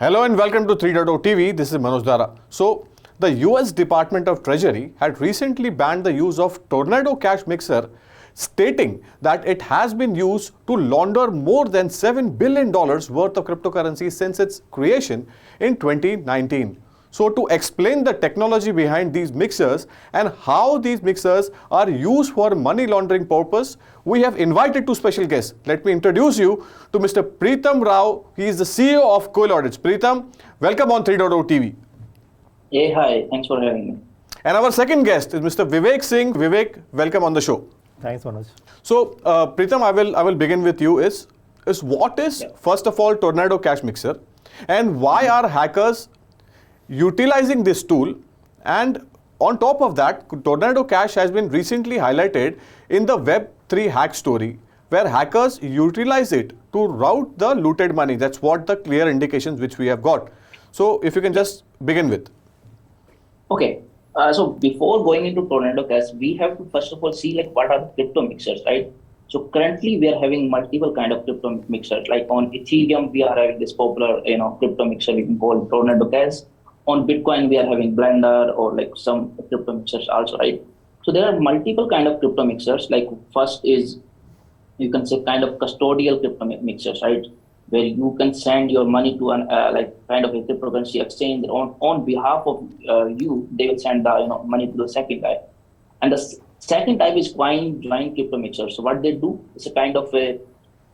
Hello and welcome to 3.0 TV. This is Manoj Dara. So, the U.S. Department of Treasury had recently banned the use of Tornado Cash Mixer, stating that it has been used to launder more than $7 billion worth of cryptocurrency since its creation in 2019. So, to explain the technology behind these mixers and how these mixers are used for money laundering purpose, we have invited two special guests. Let me introduce you to Mr. Preetam Rao. He is the CEO of Coil Audits. Preetam, welcome on 3.0 TV. Hey, hi. Thanks for having me. And our second guest is Mr. Vivek Singh. Vivek, welcome on the show. Thanks, Manoj. So, Preetam, I will begin with you. Is what is first of all Tornado Cash Mixer, and why are hackers utilizing this tool? And on top of that, Tornado Cash has been recently highlighted in the Web3 hack story, where hackers utilize it to route the looted money. That's what the clear indications which we have got. So if you can just begin with. Okay. So before going into Tornado Cash, we have to first of all see like what are the crypto mixers, right? So currently we are having multiple kind of crypto mixers. Like on Ethereum, we are having this popular, crypto mixer we can call Tornado Cash. On Bitcoin, we are having Blender or like some crypto mixers also, right? So there are multiple kind of crypto mixers. Like first is, you can say kind of custodial crypto mixers, right? Where you can send your money to an kind of a cryptocurrency exchange on behalf of you. They will send the money to the second guy. And the second type is coin join crypto mixers. So what they do is a kind of a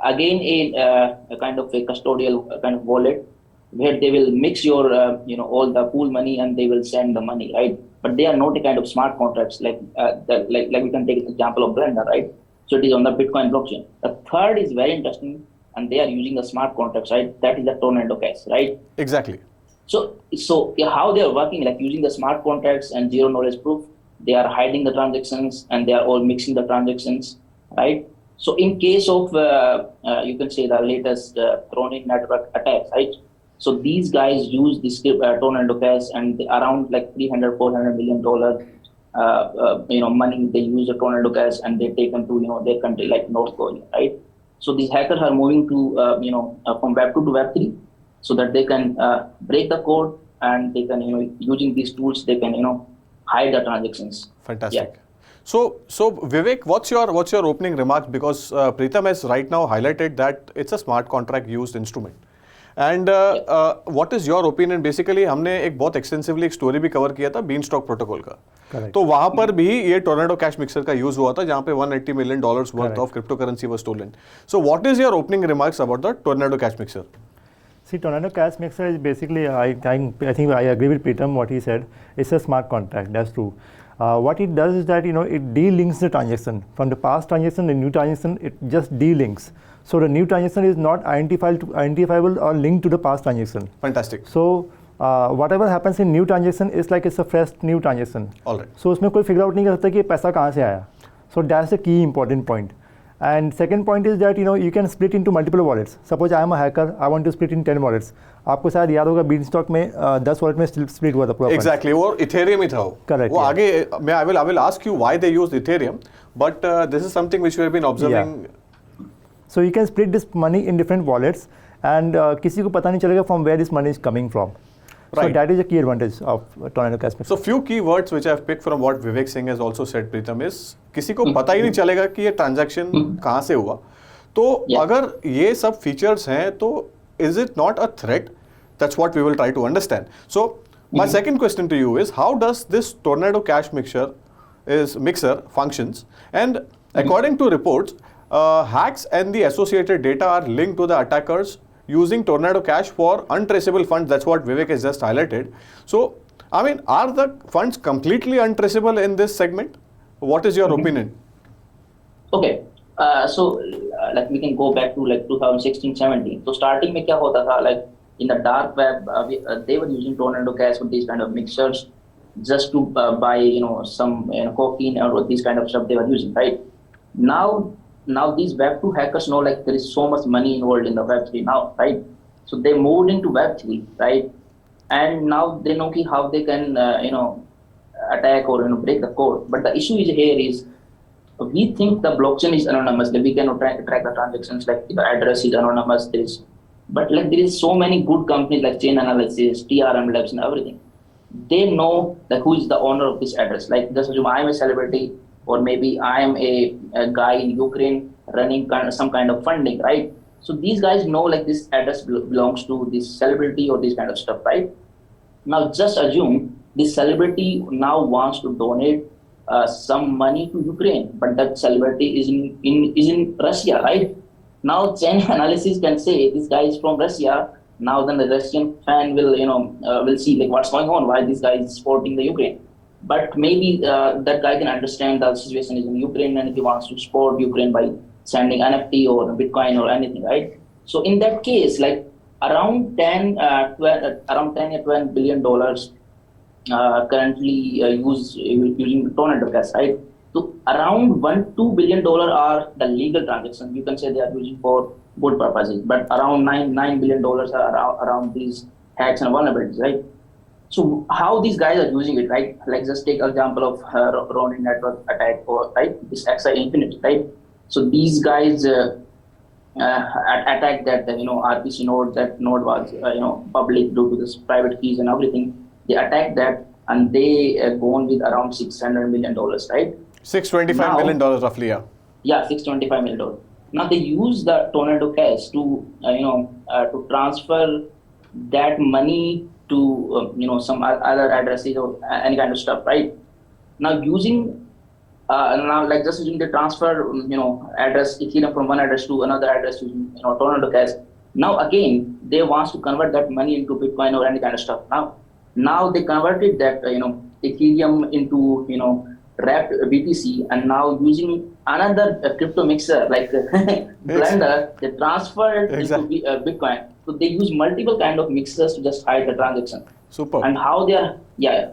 kind of a custodial kind of wallet, where they will mix your, all the pool money and they will send the money, right? But they are not a kind of smart contracts like we can take an example of Blender, right? So it is on the Bitcoin blockchain. The third is very interesting, and they are using the smart contracts, right? That is the Tornado Cash, right? Exactly. So how they are working, like using the smart contracts and zero knowledge proof, they are hiding the transactions and they are all mixing the transactions, right? So in case of, you can say the latest Tronic network attacks, right? So these guys use this Tornado Cash, and around like $300-400 million, money they use the Tornado Cash and they take them to their country like North Korea, right? So these hackers are moving to from Web 2 to Web 3, so that they can break the code, and they can using these tools they can hide the transactions. Fantastic. Yeah. So Vivek, what's your opening remarks? Because Preetam has right now highlighted that it's a smart contract used instrument. And what is your opinion? Basically, हमने एक बहुत extensively एक story भी cover किया था Beanstalk protocol का. तो वहाँ पर भी ये Tornado Cash Mixer का use हुआ था, जहाँ पे $180 million worth of cryptocurrency was stolen. So what is your opening remarks about the Tornado Cash Mixer? See, Tornado Cash Mixer is basically, I think I agree with Preetam what he said. It's a smart contract. That's true. What it does is that it delinks the transaction from the past transaction. The new transaction, it just delinks. So the new transaction is not identifiable or linked to the past transaction. Fantastic. So whatever happens in new transaction is like it's a fresh new transaction. All right. So उसमें कोई figure out नहीं कर सकता कि पैसा कहाँ से आया. So that's the key important point. And second point is that you can split into multiple wallets. Suppose I am a hacker, I want to split in 10 wallets. आपको शायद याद होगा Beanstalk में 10 wallet में split हुआ था पूरा. Exactly. वो Ethereum ही था वो. Correct. वो आगे I will ask you why they use Ethereum, but this is something which we have been observing. Yeah. So you can split this money in different wallets, and किसी को पता नहीं चलेगा from where this money is coming from. Right. So that is a key advantage of Tornado Cash Mixer. So few key words which I have picked from what Vivek Singh has also said, Preetam, is किसी को पता ही नहीं चलेगा कि ये transaction कहाँ से हुआ. तो अगर ये सब features हैं, तो is it not a threat? That's what we will try to understand. So my second question to you is, how does this Tornado Cash Mixer functions? And according to reports, hacks and the associated data are linked to the attackers using Tornado Cash for untraceable funds. That's what Vivek has just highlighted. So, I mean, are the funds completely untraceable in this segment? What is your opinion? Okay. So like we can go back to like 2016-17. So starting में क्या होता था, like in the dark web, they were using Tornado Cash with these kind of mixers just to buy some cocaine or these kind of stuff they were using, right? Now these Web 2 hackers know like there is so much money involved in the Web 3 now, right? So they moved into Web 3, right? and now they know how they can attack or break the code. But the issue is here is we think the blockchain is anonymous, like we can track the transactions, like the address is anonymous. But like there is so many good companies like Chain Analysis, TRM Labs, and everything. They know like who is the owner of this address. Like just assume I am a celebrity, or maybe I am a guy in Ukraine running some kind of funding, right? So these guys know like this address belongs to this celebrity or this kind of stuff, right? Now just assume this celebrity now wants to donate some money to Ukraine, but that celebrity is in Russia, right? Now chain analysis can say this guy is from Russia. Now then the Russian fan will will see like what's going on, why this guy is supporting the Ukraine. But maybe that guy can understand the situation is in Ukraine, and he wants to support Ukraine by sending NFT or Bitcoin or anything, right? So in that case, like around 10 or 12 billion dollars currently using Tornado Cash, right? So around $1-2 billion are the legal transactions. You can say they are using for good purposes, but around $9 billion are around these hacks and vulnerabilities, right? So how these guys are using it, right? Like just take example of Ronin network attack, or right, this XI Infinity, right? So these guys attacked that RPC node. That node was public due to this private keys and everything. They attacked that, and they gone with around $600 million, right? $625 million roughly, yeah. Yeah, $625 million. Now they use the Tornado Cash to to transfer that money to some other addresses or any kind of stuff, right? Now using like just using the transfer address Ethereum from one address to another address using Tornado Cash. Now again they want to convert that money into Bitcoin or any kind of stuff. Now they converted that Ethereum into wrapped BTC, and now using another crypto mixer like Blender, they transferred into Bitcoin. So they use multiple kind of mixers to just hide the transaction. Super. And how they are,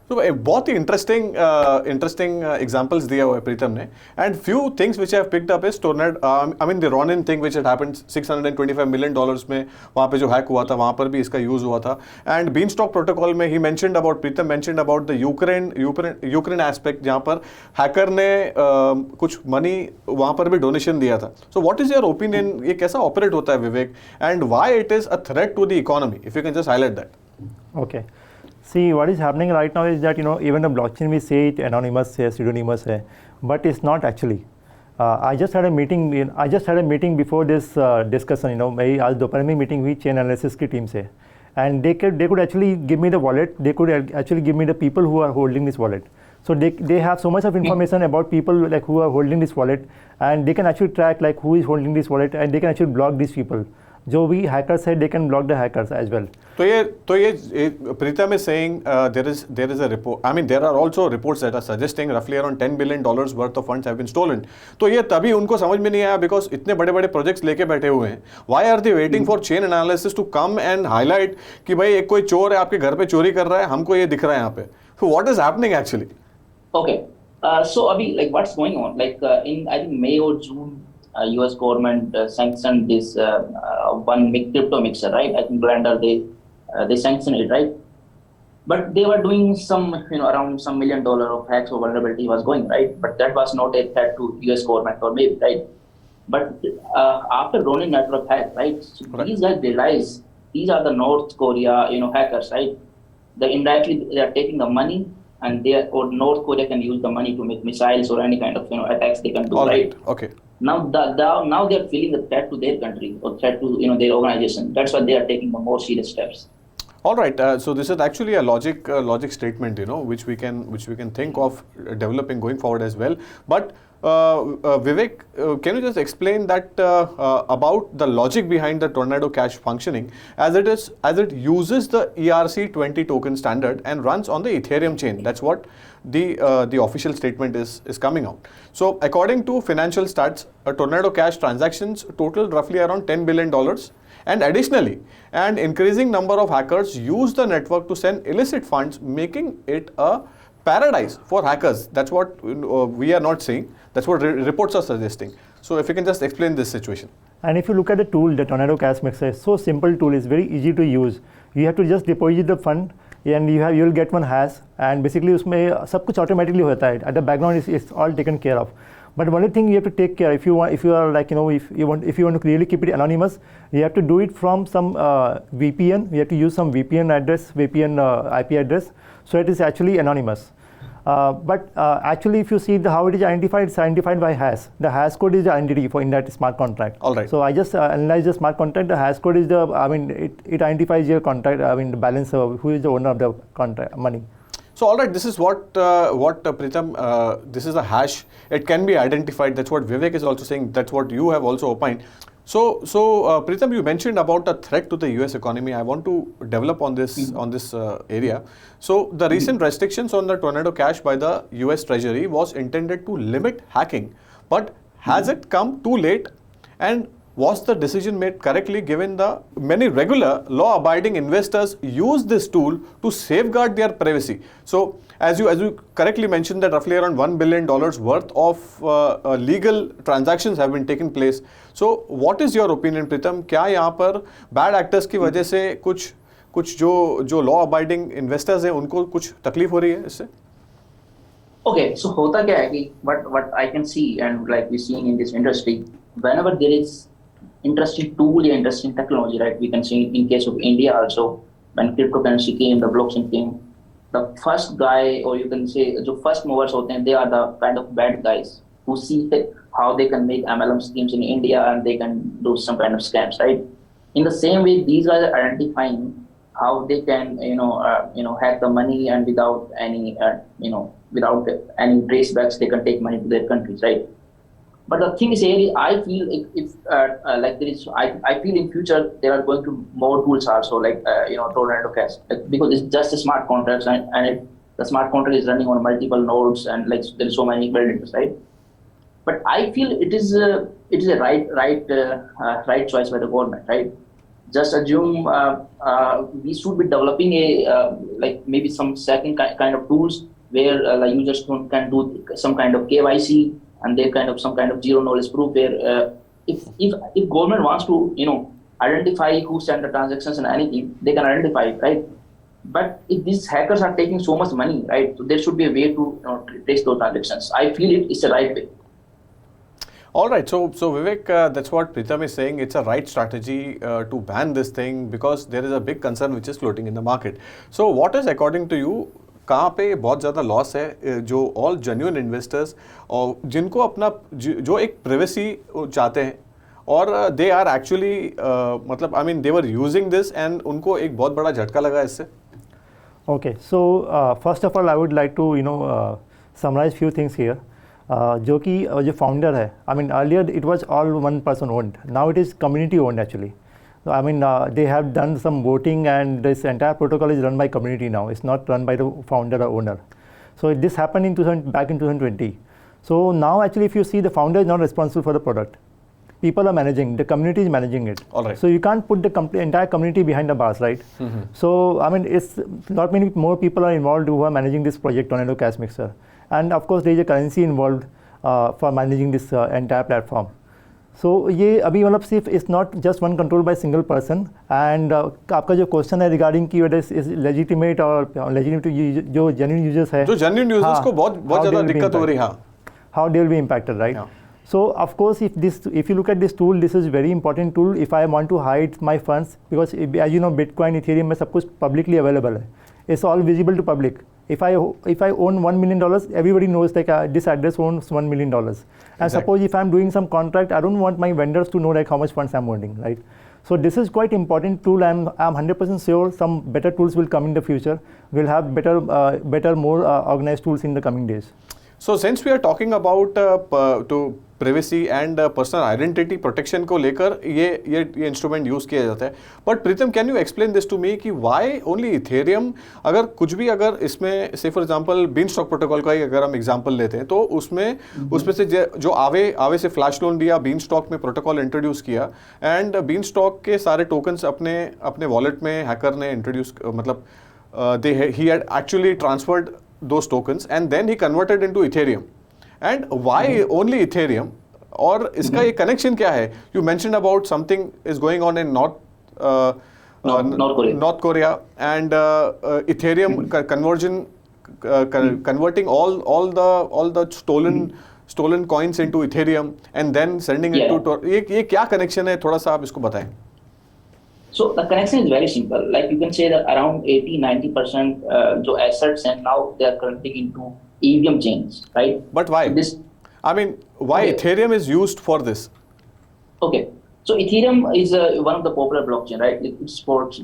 तो बहुत ही interesting examples दिया हुआ है प्रीतम ने, and few things which I have picked up is tornado, I mean the Ronin thing which had happened $625 million में, वहाँ पे जो हैक हुआ था वहाँ पर भी इसका यूज हुआ था. एंड बीनस्टॉक प्रोटोकॉल में ही mentioned about, Pritam mentioned about the Ukraine aspect, जहाँ पर हैकर ने कुछ मनी वहाँ पर भी डोनेशन दिया था. So what is your opinion, ये कैसा ऑपरेट होता है Vivek, and why it is a threat to the economy, if you can just highlight that. Okay. See, what is happening right now is that even the blockchain we say it anonymous है, pseudonymous है, but it's not actually. I just had a meeting before this discussion. मेरी आज दोपहर में meeting हुई chain analysis की team से, and they could actually give me the wallet. They could actually give me the people who are holding this wallet. So they have so much of information about people like who are holding this wallet, and they can actually track like who is holding this wallet, and they can actually block these people. जो भी hackers है, they can block the hackers as well. तो ये Preetam is saying there is a report. I mean there are also reports that are suggesting roughly around $10 billion worth of funds have been stolen. तो ये तभी उनको समझ में नहीं आया, because इतने बड़े-बड़े प्रोजेक्ट्स लेके बैठे हुए हैं. Why are they waiting for chain analysis to come and highlight कि भाई एक कोई चोर है आपके घर पे चोरी कर रहा है, हमको ये दिख रहा है यहाँ पे. So what is happening actually? Okay. So Abhi, like what's going on? Like in I think May or June. U.S. government sanctioned this one crypto mixer, right? I think Blender, they sanctioned it, right? But they were doing some, around some $1 million of hacks or vulnerability was going, right? But that was not a threat to U.S. government or maybe, right? But after Ronin network hack, right? So these guys realize these are the North Korea, hackers, right? They indirectly they are taking the money, and North Korea can use the money to make missiles or any kind of attacks they can do, right? Okay. Now they are feeling the threat to their country or threat to their organization. That's why they are taking the more serious steps. All right. So this is actually a logic statement, which we can think of developing going forward as well. But Vivek, can you just explain that about the logic behind the Tornado Cash functioning, as it uses the ERC20 token standard and runs on the Ethereum chain? That's what the official statement is coming out. So according to financial stats, Tornado Cash transactions totaled roughly around $10 billion. And additionally, an increasing number of hackers use the network to send illicit funds, making it a paradise for hackers. That's what we are not saying. That's what reports are suggesting. So if you can just explain this situation. And if you look at the tool, the Tornado Cash Mixer, it's so simple tool, it's very easy to use. You have to just deposit the fund and you will get one hash, and basically उसमें सब कुछ automatically होता है. At the background it's all taken care of. But one thing you have to take care, if you are like, if you want to really keep it anonymous, you have to do it from some VPN. You have to use some VPN address, VPN IP address, so it is actually anonymous. But actually, if you see how it is identified, it's identified by hash. The hash code is the identity in that smart contract. All right. So I just analyze the smart contract. The hash code is it identifies your contract. The balance of who is the owner of the contract money. So all right, this is what Preetam, this is a hash. It can be identified. That's what Vivek is also saying. That's what you have also opined. So Preetam, you mentioned about a threat to the US economy. I want to develop on this area. So the recent restrictions on the Tornado Cash by the U.S. Treasury was intended to limit hacking, but has it come too late? And was the decision made correctly given the many regular law-abiding investors use this tool to safeguard their privacy? So as you correctly mentioned that roughly around $1 billion worth of legal transactions have been taken place. So what is your opinion, Preetam? क्या यहाँ पर bad actors की वजह से कुछ जो law-abiding investors हैं उनको कुछ तकलीफ हो रही है इससे? Okay, so होता क्या है कि what I can see and like we're seeing in this industry, whenever there is interesting tool or interesting technology, right? We can see in case of India also, when cryptocurrency came, the blockchain came, the first guy, or you can say the first movers होते हैं, they are the kind of bad guys who see how they can make MLM schemes in India and they can do some kind of scams, right? In the same way, these guys are identifying how they can, hack the money and without any, without any tracebacks, they can take money to their countries, right? But the thing is, I feel I feel in future there are going to more tools also, like Tornado Cash, because it's just a smart contracts and the smart contract is running on multiple nodes and like there is so many buildings, right? But I feel it is a right choice by the government, right? Just assume we should be developing like maybe some second kind of tools where users can do some kind of KYC and they some kind of zero knowledge proof where if government wants to identify who sent the transactions and anything, they can identify it, right? But if these hackers are taking so much money, right, so there should be a way to trace those transactions. I feel it's the right way. All right, so Vivek, that's what Preetam is saying. It's a right strategy to ban this thing because there is a big concern which is floating in the market. So what is, according to you, कहाँ पे बहुत ज़्यादा loss है जो all genuine investors और जिनको अपना जो एक प्राइवेसी चाहते हैं और दे आर एक्चुअली मतलब I mean they were using this and उनको एक बहुत बड़ा झटका लगा इससे? Okay, so first of all I would like to summarize few things here. जो कि जो फाउंडर है, I mean earlier it was all one person owned, now it is community owned actually. I mean, they have done some voting and this entire protocol is run by community now. It's not run by the founder or owner. So this happened back in 2020. So now actually if you see, the founder is not responsible for the product. People are managing, the community is managing it. All right. So you can't put the entire community behind the bars, right? Mm-hmm. So I mean, it's not many more people are involved who are managing this project, Tornado Cash Mixer. And of course there is a currency involved for managing this entire platform. So ये अभी मतलब सिर्फ it's not just one control by single person. And आपका जो question है regarding की weather is legitimate और legitimate जो जेन्युइन यूजर्स है, जो जेन्युइन यूजर्स को बहुत ज़्यादा दिक्कत हो रही है, how they will be impacted, right? So of course if you look at this tool, this is very important tool if I want to hide my funds, because as you know Bitcoin, Ethereum में सब कुछ publicly available है. It's all visible to public. If I own $1 million, everybody knows like this address owns $1 million. And exactly. Suppose if I'm doing some contract, I don't want my vendors to know like how much funds I'm holding, right? So this is quite important tool. I'm 100% sure some better tools will come in the future. We'll have better more organized tools in the coming days. So since we are talking about to privacy and personal identity protection को लेकर ये instrument use किया जाता है. But Pritam, can you explain this to me कि why only Ethereum? अगर कुछ भी अगर इसमें से फॉर एग्जांपल बीनस्टॉक प्रोटोकॉल का ही अगर हम एग्जांपल लेते हैं तो उसमें से जो आवे से फ्लैश लोन दिया, बीनस्टॉक में प्रोटोकॉल इंट्रोड्यूस किया एंड बीनस्टॉक के सारे टोकन्स अपने वॉलेट में हैकर ने इंट्रोड्यूस मतलब he had actually transferred those tokens and then he converted into Ethereum. And why only Ethereum? और इसका ये कनेक्शन क्या है? You mentioned about something is going on in North Korea and Ethereum conversion, converting all the stolen coins into Ethereum and then sending it to ये क्या connection है? थोड़ा सा आप इसको बताएं. So the connection is very simple. Like you can say that around 80-90% जो assets and now they are currently into EVM chains, right? But why? Why Ethereum is used for this? Okay, so Ethereum is one of the popular blockchain, right? It supports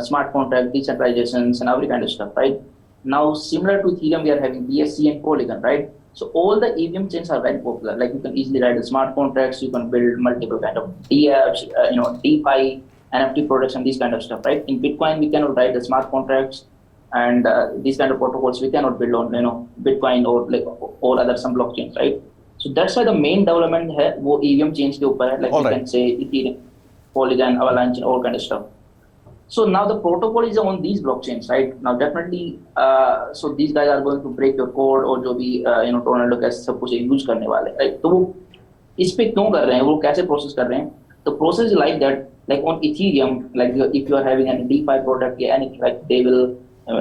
smart contract, decentralizations, and every kind of stuff, right? Now similar to Ethereum, we are having BSC and Polygon, right? So all the EVM chains are very popular. Like you can easily write the smart contracts, you can build multiple kind of DApps, DeFi, NFT products, and these kind of stuff, right? In Bitcoin, we cannot write the smart contracts and these kind of protocols we cannot build on, Bitcoin or like all other some blockchains, right? So that's why the main development है वो EVM chains के ऊपर है, like you can say Ethereum, Polygon, Avalanche, all kind of stuff. So now the protocol is on these blockchains, right? Now definitely, so these guys are going to break your code और जो भी tornado कैसे सब कुछ use करने वाले, right? तो वो इस पे क्यों कर रहे हैं, वो कैसे प्रोसेस कर रहे हैं? The process is like that, like on Ethereum, like if you are having any DeFi product, anything, like they will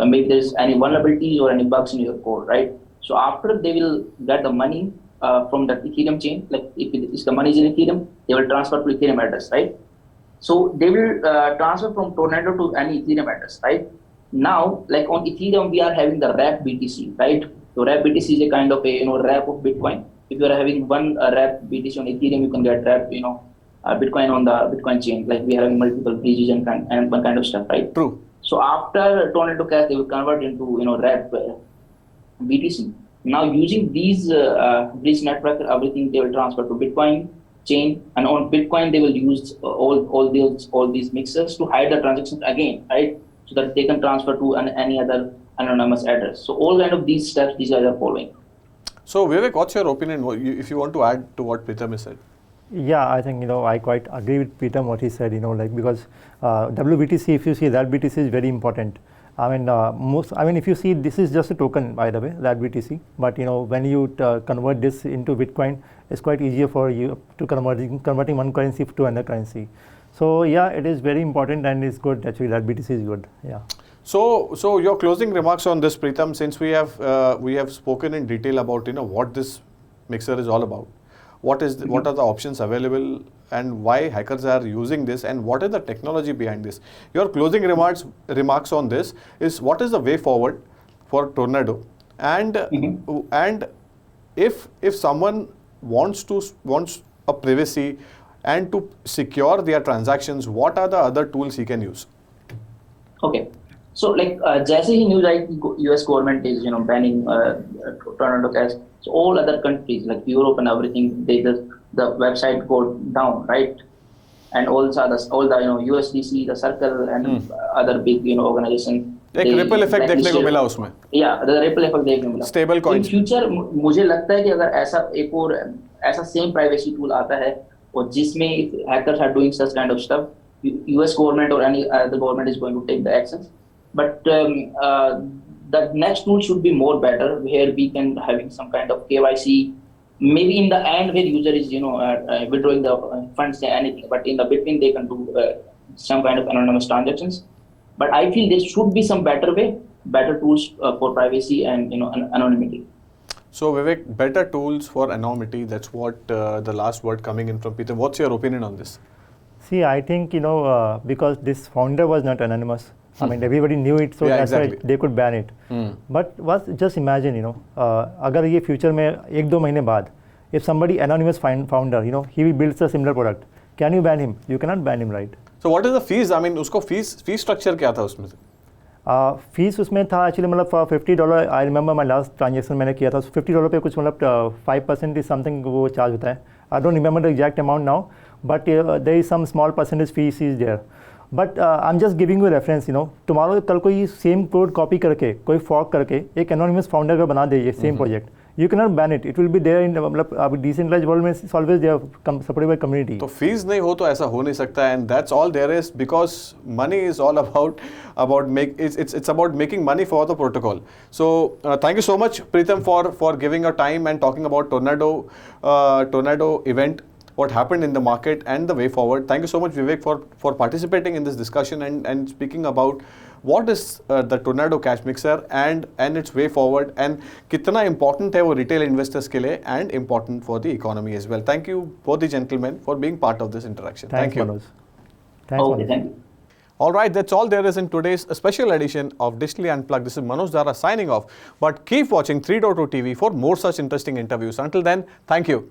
maybe there's any vulnerabilities or any bugs in your code, right? So after they will get the money from the Ethereum chain, like if the money is in Ethereum, they will transfer to Ethereum address, right? So they will transfer from Tornado to any Ethereum address, right? Now, like on Ethereum, we are having the wrap BTC, right? So wrap BTC is a kind of a wrap of Bitcoin. If you are having one wrap BTC on Ethereum, you can get wrap Bitcoin on the Bitcoin chain. Like we are having multiple bridges and one kind of stuff, right? True. So after Tornado Cash, they will convert into wrap BTC. Now using these bridge network, everything they will transfer to Bitcoin chain, and on Bitcoin they will use all these mixers to hide the transactions again, right? So that they can transfer to any other anonymous address. So all kind of these steps these guys are following. So Vivek, what's your opinion? If you want to add to what Preetam has said. Yeah, I think I quite agree with Preetam what he said. Like because WBTC, if you see that BTC is very important. If you see, this is just a token, by the way, that BTC. But when you convert this into Bitcoin, it's quite easier for you to converting one currency to another currency. So yeah, it is very important and it's good. Actually, that BTC is good. Yeah. So your closing remarks on this, Preetam, since we have spoken in detail about what this mixer is all about. What are the options available and why hackers are using this and what is the technology behind this? Your closing remarks on this is what is the way forward for Tornado and and if someone wants a privacy and to secure their transactions, what are the other tools he can use? Okay. So like जैसे ही news I U.S government is banning Tornado Cash, so all other countries like Europe and everything, the website go down, right? And also all the USDC, the Circle and other big organization. एक ripple effect देखने को मिला उसमें. Yeah, the ripple effect देखने को मिला. Stable coins. In future मुझे लगता है कि अगर ऐसा एक और ऐसा same privacy tool आता है और जिसमें hackers are doing such kind of stuff, U.S government or any other government is going to take the actions. But the next tool should be more better, where we can having some kind of KYC. Maybe in the end, where user is withdrawing the funds or anything, but in the between they can do some kind of anonymous transactions. But I feel there should be some better tools for privacy and anonymity. So Vivek, better tools for anonymity. That's what the last word coming in from Preetam. What's your opinion on this? See, I think because this founder was not anonymous. Everybody knew it, so that's why they could ban it. But just imagine, अगर ये future में 1-2 महीने बाद, if somebody anonymous founder, he builds a similar product, can you ban him? You cannot ban him, right? So what is the fees? उसको fee structure क्या था उसमें से? फीस उसमें था actually $50. I remember my last transaction मैंने किया था $50 पे कुछ 5% इज समथिंग वो चार्ज होता है. I don't remember the exact amount now, but there is some small percentage fees is there. But I am just giving you reference. Tomorrow कल कोई सेम कोड कॉपी करके कोई फॉर्क करके एक anonymous founder का बना दे ये same project, You cannot ban it. It will be there in the decentralized world. It's always there, supported by community. तो fees नहीं हो तो ऐसा हो नहीं सकता, and that's all there is, because money is all about it's about making money for the protocol. So thank you so much, Preetam, for giving your time and talking about Tornado event, what happened in the market and the way forward. Thank you so much, Vivek, for participating in this discussion and speaking about what is the Tornado cash mixer and its way forward, and कितना important है वो retail investors के लिए and important for the economy as well. Thank you both the gentlemen for being part of this interaction. Thank you. Okay, Manoj. thank you. All right, that's all there is in today's special edition of Digitally Unplugged. This is Manoj Dara signing off. But keep watching 3.0 TV for more such interesting interviews. Until then, thank you.